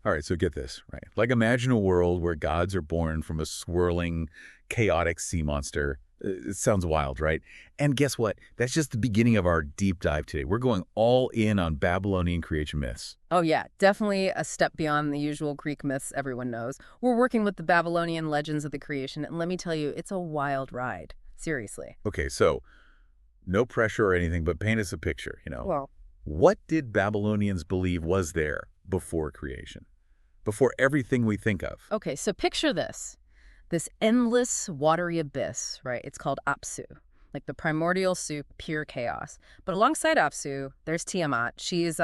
All right, so get this, right? Like imagine a world where gods are born from a swirling, chaotic sea monster. It sounds wild, right? And guess what? That's just the beginning of our deep dive today. We're going all in on Babylonian creation myths. Oh yeah, definitely a step beyond the usual Greek myths everyone knows. We're working with the Babylonian legends of the creation, and let me tell you, it's a wild ride. Seriously. Okay, so no pressure or anything, but paint us a picture. Well, What did Babylonians believe was there before creation? Before everything we think of? okay, so picture this. This endless watery abyss, right? It's called Apsu, like the primordial soup, pure chaos. But alongside Apsu, there's Tiamat. She's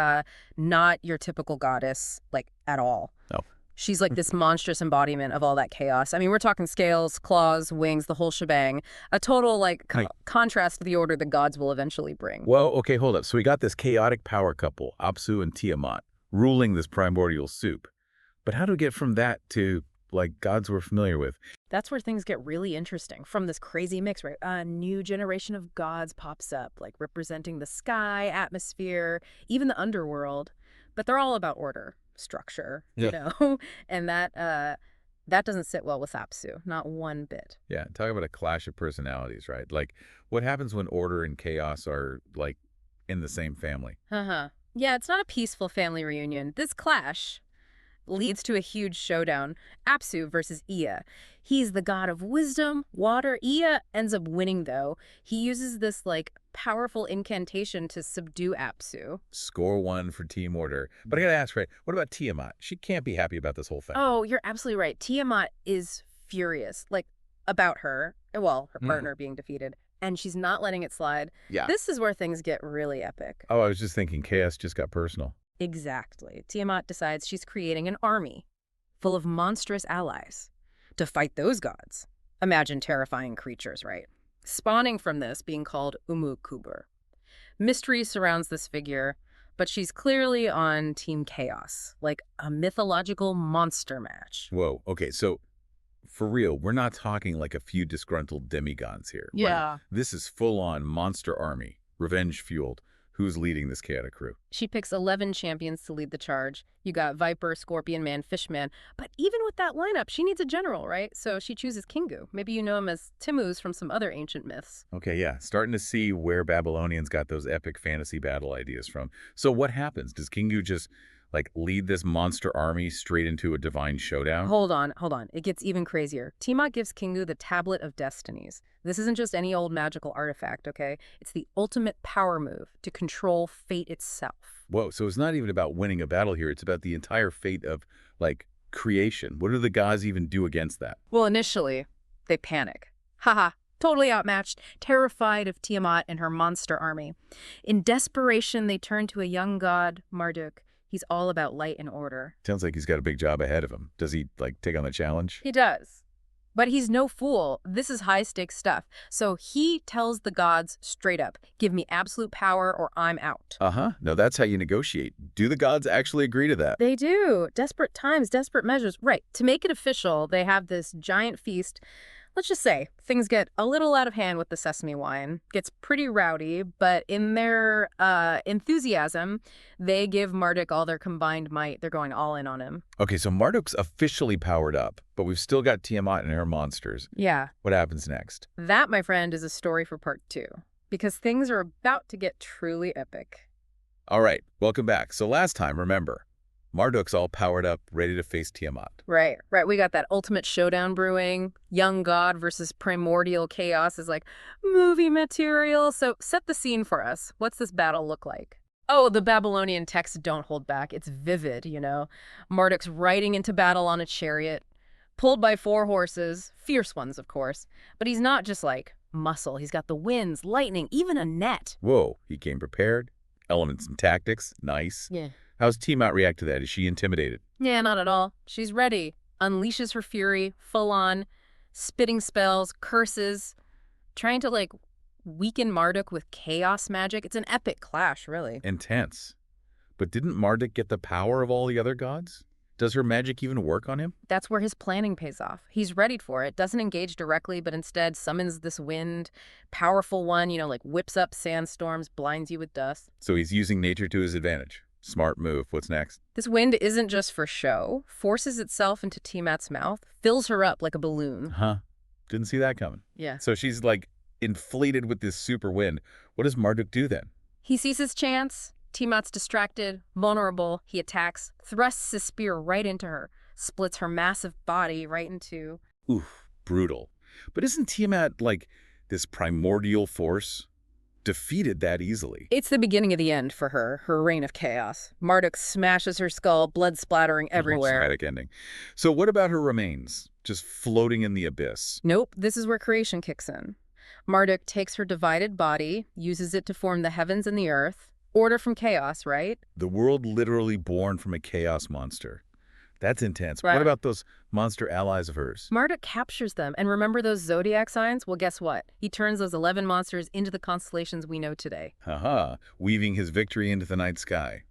not your typical goddess, like, at all. Oh. She's like this monstrous embodiment of all that chaos. I mean, we're talking scales, claws, wings, the whole shebang. A total, like, Right. contrast to the order the gods will eventually bring. Well, okay, hold up. So we got this chaotic power couple, Apsu and Tiamat, ruling this primordial soup. But how do we get from that to, like, gods we're familiar with? That's where things get really interesting. From this crazy mix, right? A new generation of gods pops up, like representing the sky, atmosphere, even the underworld. But they're all about order, structure, you know? And that doesn't sit well with Apsu, not one bit. Yeah, talk about a clash of personalities, right? Like, what happens when order and chaos are, like, in the same family? Uh-huh. Yeah, it's not a peaceful family reunion. This clash leads to a huge showdown. Apsu versus Ea. He's the god of wisdom, water. Ea ends up winning, though. He uses this, like, powerful incantation to subdue Apsu. Score one for team order. But I gotta ask, right, what about Tiamat? She can't be happy about this whole thing. Oh, you're absolutely right. Tiamat is furious, like, about her, well, her partner being defeated, and she's not letting it slide. Yeah. This is where things get really epic. Oh, I was just thinking chaos just got personal. Exactly. Tiamat decides she's creating an army full of monstrous allies to fight those gods. Imagine terrifying creatures, right? Spawning from this being called Kubur. Mystery surrounds this figure, but she's clearly on Team Chaos, like a mythological monster match. Whoa, okay, so for real, we're not talking like a few disgruntled demigods here. Right? Yeah. This is full-on monster army, revenge-fueled. Who's leading this chaotic crew? She picks 11 champions to lead the charge. You got Viper, Scorpion Man, Fishman. But even with that lineup, she needs a general, right? So she chooses Kingu. Maybe you know him as Timmuz from some other ancient myths. Okay, yeah, starting to see where Babylonians got those epic fantasy battle ideas from. So what happens? Does Kingu just, like, lead this monster army straight into a divine showdown? Hold on. It gets even crazier. Tiamat gives Kingu the Tablet of Destinies. This isn't just any old magical artifact, okay? It's the ultimate power move to control fate itself. Whoa, so it's not even about winning a battle here. It's about the entire fate of, like, creation. What do the gods even do against that? Well, initially, they panic. Haha. Totally outmatched, terrified of Tiamat and her monster army. In desperation, they turn to a young god, Marduk. He's all about light and order. Sounds like he's got a big job ahead of him. Does he, like, take on the challenge? He does. But he's no fool. This is high-stakes stuff. So he tells the gods straight up, give me absolute power or I'm out. Uh-huh. No, that's how you negotiate. Do the gods actually agree to that? They do. Desperate times, desperate measures. Right. To make it official, they have this giant feast. Let's just say things get a little out of hand with the sesame wine. Gets pretty rowdy, but in their enthusiasm, they give Marduk all their combined might. They're going all in on him. Okay, so Marduk's officially powered up, but we've still got Tiamat and her monsters. Yeah. What happens next? That, my friend, is a story for part 2. Because things are about to get truly epic. All right, welcome back. So last time, remember, Marduk's all powered up, ready to face Tiamat. Right. We got that ultimate showdown brewing. Young god versus primordial chaos is like movie material. So set the scene for us. What's this battle look like? Oh, the Babylonian texts don't hold back. It's vivid, you know. Marduk's riding into battle on a chariot, pulled by 4 horses, fierce ones, of course. But he's not just like muscle. He's got the winds, lightning, even a net. Whoa, he came prepared. Elements and tactics, nice. Yeah. How's Tiamat react to that? Is she intimidated? Yeah, not at all. She's ready. Unleashes her fury, full on, spitting spells, curses, trying to, like, weaken Marduk with chaos magic. It's an epic clash, really. Intense. But didn't Marduk get the power of all the other gods? Does her magic even work on him? That's where his planning pays off. He's readied for it, doesn't engage directly, but instead summons this wind, powerful one, you know, like whips up sandstorms, blinds you with dust. So he's using nature to his advantage. Smart move. What's next? This wind isn't just for show, forces itself into Tiamat's mouth, fills her up like a balloon. Huh. Didn't see that coming. Yeah. So she's like inflated with this super wind. What does Marduk do then? He sees his chance. Tiamat's distracted, vulnerable. He attacks, thrusts his spear right into her, splits her massive body right in two. Oof, brutal. But isn't Tiamat like this primordial force? Defeated that easily. It's the beginning of the end for her reign of chaos. Marduk smashes her skull, blood splattering everywhere. Tragic ending. So what about her remains? Just floating in the abyss? Nope, this is where creation kicks in. Marduk takes her divided body, uses it to form the heavens and the earth. Order from chaos, right? The world literally born from a chaos monster. That's intense. Right. What about those monster allies of hers? Marduk captures them. And remember those zodiac signs? Well, guess what? He turns those 11 monsters into the constellations we know today. Haha, weaving his victory into the night sky.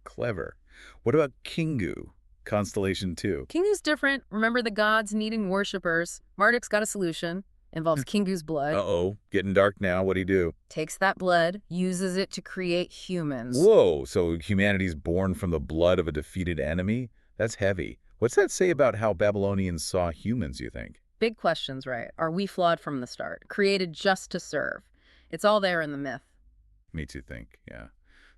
Clever. What about Kingu, Constellation 2? Kingu's different. Remember the gods needing worshippers. Marduk's got a solution. Involves Kingu's blood. Uh-oh, getting dark now. What'd he do? Takes that blood, uses it to create humans. Whoa, so humanity's born from the blood of a defeated enemy? That's heavy. What's that say about how Babylonians saw humans, you think? Big questions, right? Are we flawed from the start? Created just to serve? It's all there in the myth. Me too think, yeah.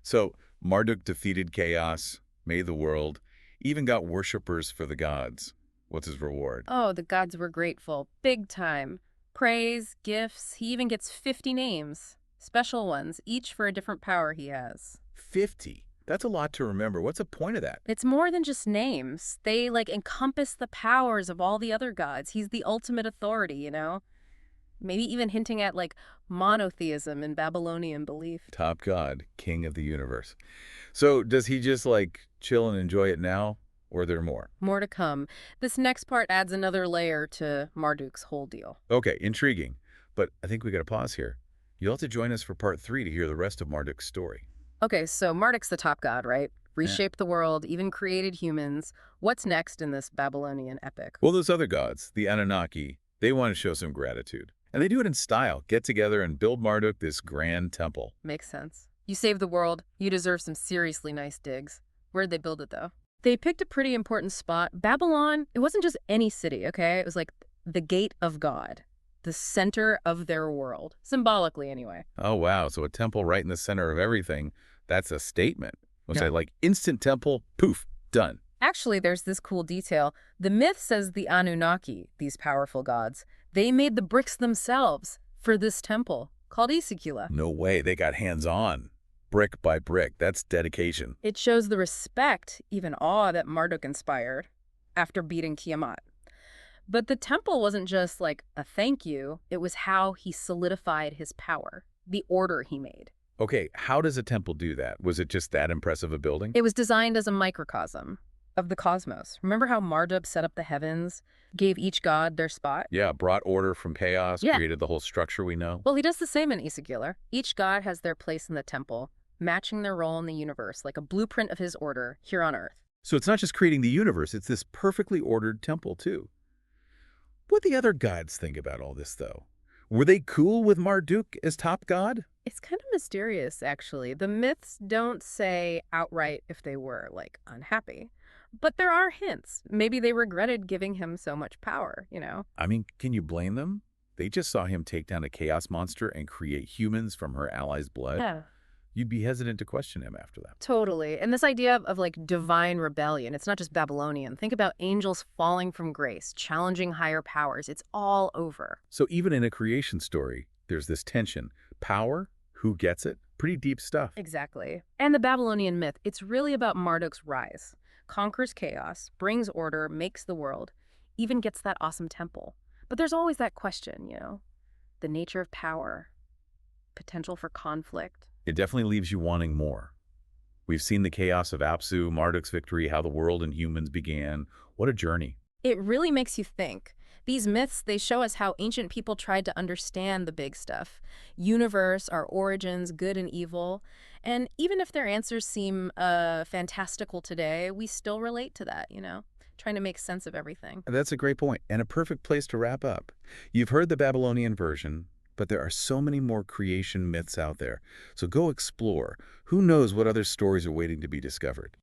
So Marduk defeated chaos, made the world, even got worshippers for the gods. What's his reward? Oh, the gods were grateful. Big time. Praise, gifts, he even gets 50 names. Special ones, each for a different power he has. 50. That's a lot to remember. What's the point of that? It's more than just names. They, encompass the powers of all the other gods. He's the ultimate authority, you know? Maybe even hinting at, monotheism in Babylonian belief. Top god, king of the universe. So does he just, chill and enjoy it now? Or are there more? More to come. This next part adds another layer to Marduk's whole deal. Okay, intriguing. But I think we got to pause here. You'll have to join us for part 3 to hear the rest of Marduk's story. Okay, so Marduk's the top god, right? Reshaped the world, even created humans. What's next in this Babylonian epic? Well, those other gods, the Anunnaki, they want to show some gratitude. And they do it in style. Get together and build Marduk this grand temple. Makes sense. You saved the world. You deserve some seriously nice digs. Where'd they build it, though? They picked a pretty important spot. Babylon, it wasn't just any city, okay? It was like the gate of God, the center of their world, symbolically anyway. Oh, wow. So a temple right in the center of everything. That's a statement. Was Yeah. I instant temple, poof, done. Actually, there's this cool detail. The myth says the Anunnaki, these powerful gods, they made the bricks themselves for this temple called Isikula. No way. They got hands-on. Brick by brick. That's dedication. It shows the respect, even awe, that Marduk inspired after beating Tiamat. But the temple wasn't just a thank you. It was how he solidified his power, the order he made. Okay, how does a temple do that? Was it just that impressive a building? It was designed as a microcosm of the cosmos. Remember how Marduk set up the heavens, gave each god their spot? Yeah, brought order from chaos, Yeah. created the whole structure we know. Well, he does the same in Isikula. Each god has their place in the temple, matching their role in the universe, like a blueprint of his order here on Earth. So it's not just creating the universe, it's this perfectly ordered temple, too. What the other gods think about all this, though? Were they cool with Marduk as top god? It's kind of mysterious, actually. The myths don't say outright if they were, unhappy. But there are hints. Maybe they regretted giving him so much power, you know? I mean, can you blame them? They just saw him take down a chaos monster and create humans from her allies' blood. Yeah. You'd be hesitant to question him after that. Totally. And this idea of divine rebellion, it's not just Babylonian. Think about angels falling from grace, challenging higher powers. It's all over. So even in a creation story, there's this tension. Power, who gets it? Pretty deep stuff. Exactly. And the Babylonian myth, it's really about Marduk's rise. Conquers chaos, brings order, makes the world, even gets that awesome temple. But there's always that question, the nature of power, potential for conflict. It definitely leaves you wanting more. We've seen the chaos of Apsu, Marduk's victory, how the world and humans began. What a journey. It really makes you think. These myths, they show us how ancient people tried to understand the big stuff. Universe, our origins, good and evil. And even if their answers seem fantastical today, we still relate to that, trying to make sense of everything. That's a great point, and a perfect place to wrap up. You've heard the Babylonian version, but there are so many more creation myths out there. So go explore. Who knows what other stories are waiting to be discovered?